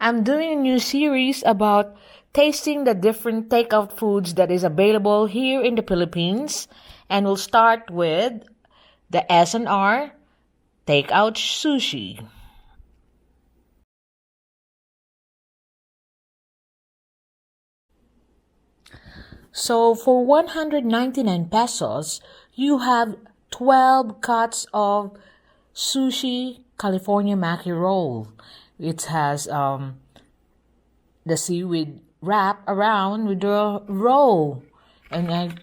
I'm doing a new series about tasting the different takeout foods that is available here in the Philippines. And we'll start with the S&R Takeout Sushi. So for 199 pesos, you have 12 cuts of sushi California maki roll. It has the seaweed wrap around with the roll. And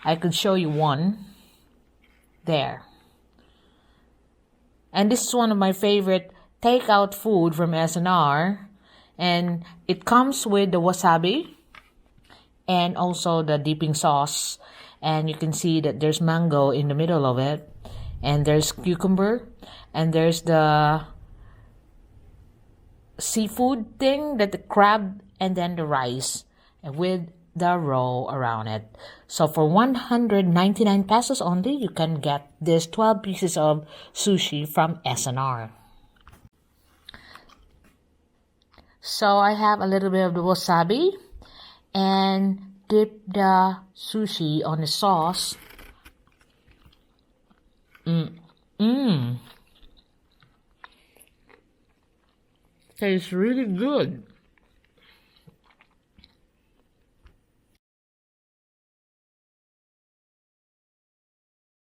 I could show you one there. And this is one of my favorite takeout food from S&R. And it comes with the wasabi and also the dipping sauce. And you can see that there's mango in the middle of it. And there's cucumber. And there's the seafood thing, that the crab, and then the rice with the roll around it. So for 199 pesos only, you can get this 12 pieces of sushi from S&R. So I have a little bit of the wasabi and dip the sushi on the sauce. Tastes really good.